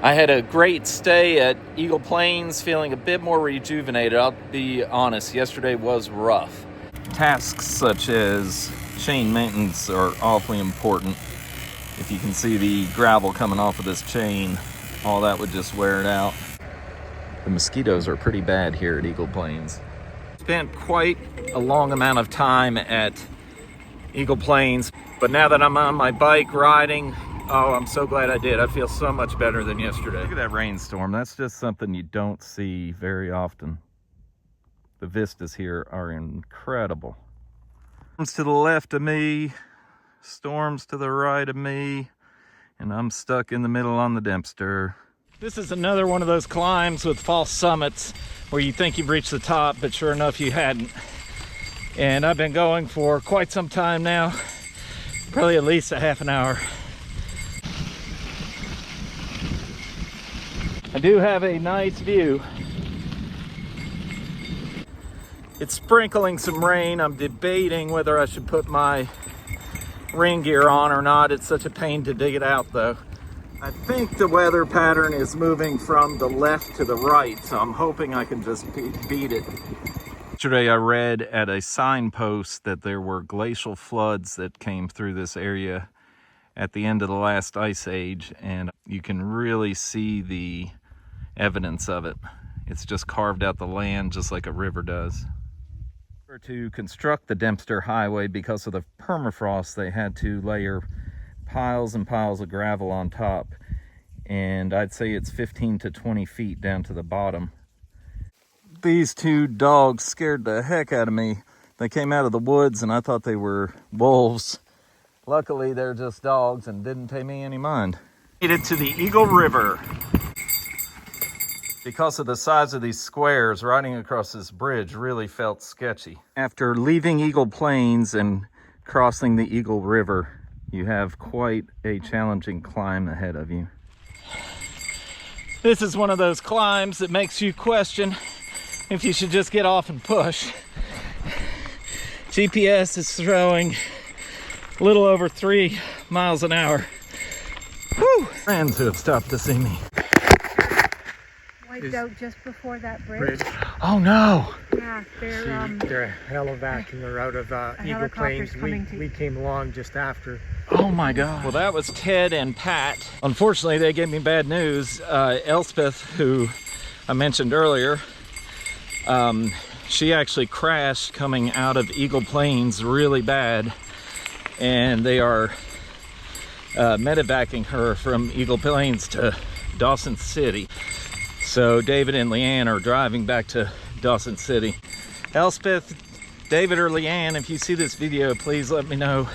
I had a great stay at Eagle Plains, feeling a bit more rejuvenated. I'll be honest, yesterday was rough. Tasks such as chain maintenance are awfully important. If you can see the gravel coming off of this chain, all that would just wear it out. The mosquitoes are pretty bad here at Eagle Plains. Spent quite a long amount of time at Eagle Plains, but now that I'm on my bike riding, oh, I'm so glad I did. I feel so much better than yesterday. Look at that rainstorm. That's just something you don't see very often. The vistas here are incredible. Storms to the left of me, storms to the right of me, and I'm stuck in the middle on the Dempster. This is another one of those climbs with false summits where you think you've reached the top, but sure enough you hadn't. And I've been going for quite some time now, probably at least a half an hour. I do have a nice view. It's sprinkling some rain. I'm debating whether I should put my rain gear on or not. It's such a pain to dig it out though. I think the weather pattern is moving from the left to the right, so I'm hoping I can just beat it. Yesterday I read at a signpost that there were glacial floods that came through this area at the end of the last ice age, and you can really see the evidence of it. It's just carved out the land just like a river does. To construct the Dempster Highway, because of the permafrost, they had to layer piles and piles of gravel on top, and I'd say it's 15 to 20 feet down to the bottom. These two dogs scared the heck out of me. They came out of the woods and I thought they were wolves. Luckily they're just dogs and didn't pay me any mind. Made it to the Eagle River. Because of the size of these squares, riding across this bridge really felt sketchy. After leaving Eagle Plains and crossing the Eagle River, you have quite a challenging climb ahead of you. This is one of those climbs that makes you question if you should just get off and push. GPS is throwing a little over 3 miles an hour. Whew! Friends who have stopped to see me. Wiped out just before that bridge. Oh no! Yeah, they're helivacing her out of Eagle Plains. We came along just after. Oh my God. Well, that was Ted and Pat. Unfortunately, they gave me bad news. Elspeth, who I mentioned earlier, she actually crashed coming out of Eagle Plains really bad, and they are medevacing her from Eagle Plains to Dawson City. So David and Leanne are driving back to Dawson City. Elspeth, David or Leanne, if you see this video, please let me know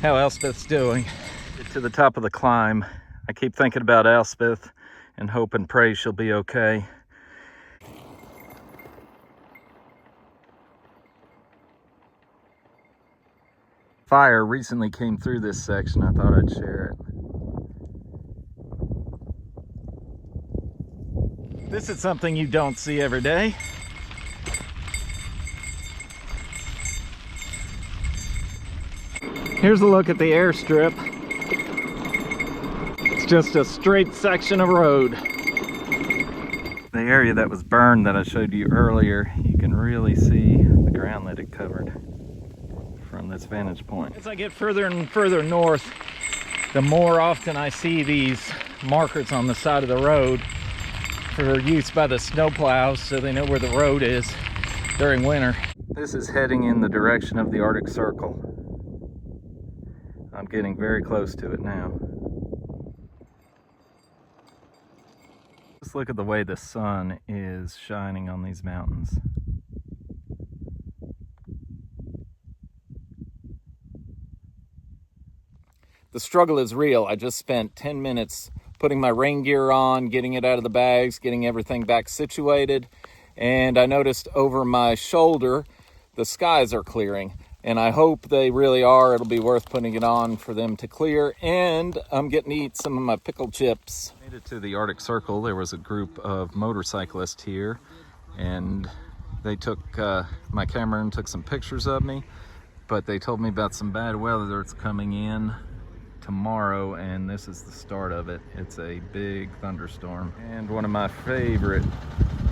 how Elspeth's doing. To the top of the climb, I keep thinking about Elspeth and hope and pray she'll be okay. Fire recently came through this section. I thought I'd share it. This is something you don't see every day. Here's a look at the airstrip. It's just a straight section of road. The area that was burned that I showed you earlier, you can really see the ground that it covered from this vantage point. As I get further and further north, the more often I see these markers on the side of the road for use by the snowplows so they know where the road is during winter. This is heading in the direction of the Arctic Circle. I'm getting very close to it now. Just look at the way the sun is shining on these mountains. The struggle is real. I just spent 10 minutes putting my rain gear on, getting it out of the bags, getting everything back situated. And I noticed over my shoulder, the skies are clearing. And I hope they really are. It'll be worth putting it on for them to clear. And I'm getting to eat some of my pickled chips. Made it to the Arctic Circle. There was a group of motorcyclists here. And they took my camera and took some pictures of me. But they told me about some bad weather that's coming in tomorrow, and this is the start of it. It's a big thunderstorm, and one of my favorite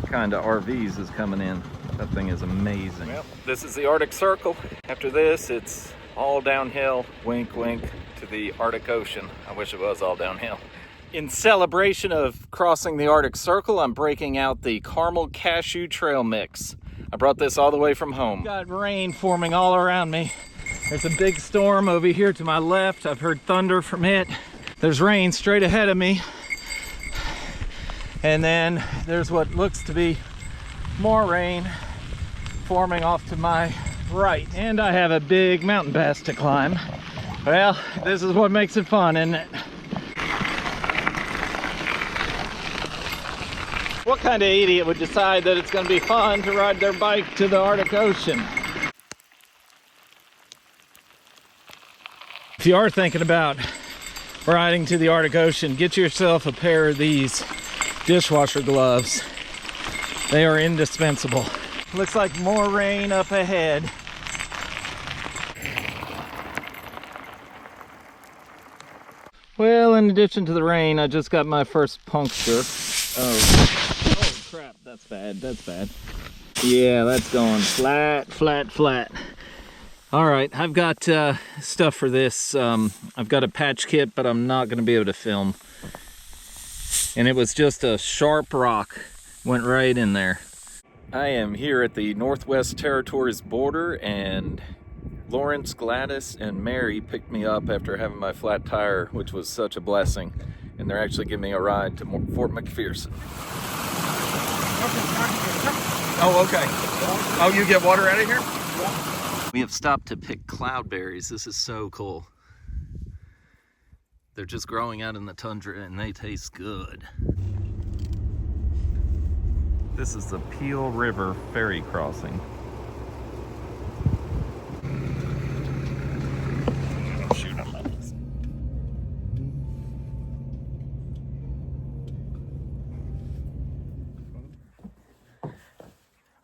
kind of RVs is coming in. That thing is amazing. Well, this is the Arctic Circle. After this, it's all downhill. Wink, wink to the Arctic Ocean. I wish it was all downhill. In celebration of crossing the Arctic Circle, I'm breaking out the caramel cashew trail mix. I brought this all the way from home. Got rain forming all around me. There's a big storm over here to my left. I've heard thunder from it. There's rain straight ahead of me. And then there's what looks to be more rain forming off to my right. And I have a big mountain pass to climb. Well, this is what makes it fun, isn't it? What kind of idiot would decide that it's going to be fun to ride their bike to the Arctic Ocean? If you are thinking about riding to the Arctic Ocean, get yourself a pair of these dishwasher gloves. They are indispensable. Looks like more rain up ahead. Well, in addition to the rain, I just got my first puncture. Oh crap, that's bad, that's bad. Yeah, that's going flat, flat, flat. All right, I've got stuff for this. I've got a patch kit, but I'm not gonna be able to film. And it was just a sharp rock, went right in there. I am here at the Northwest Territories border, and Lawrence, Gladys, and Mary picked me up after having my flat tire, which was such a blessing. And they're actually giving me a ride to Fort McPherson. Oh, okay. Oh, you get water out of here? Yeah. We have stopped to pick cloudberries. This is so cool. They're just growing out in the tundra and they taste good. This is the Peel River ferry crossing.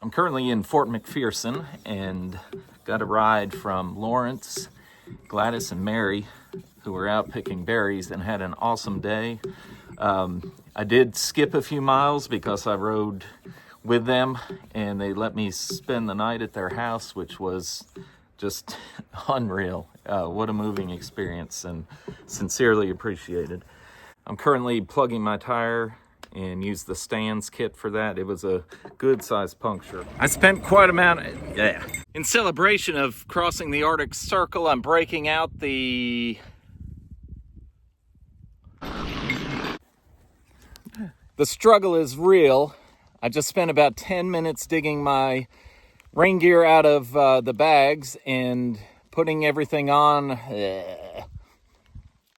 I'm currently in Fort McPherson and got a ride from Lawrence, Gladys, and Mary, who were out picking berries and had an awesome day. I did skip a few miles because I rode with them, and they let me spend the night at their house, which was just unreal. What a moving experience, and sincerely appreciated. I'm currently plugging my tire and used the Stans kit for that. It was a good sized puncture. I spent quite in celebration of crossing the Arctic Circle, I'm breaking out the struggle is real. I just spent about 10 minutes digging my rain gear out of the bags and putting everything on.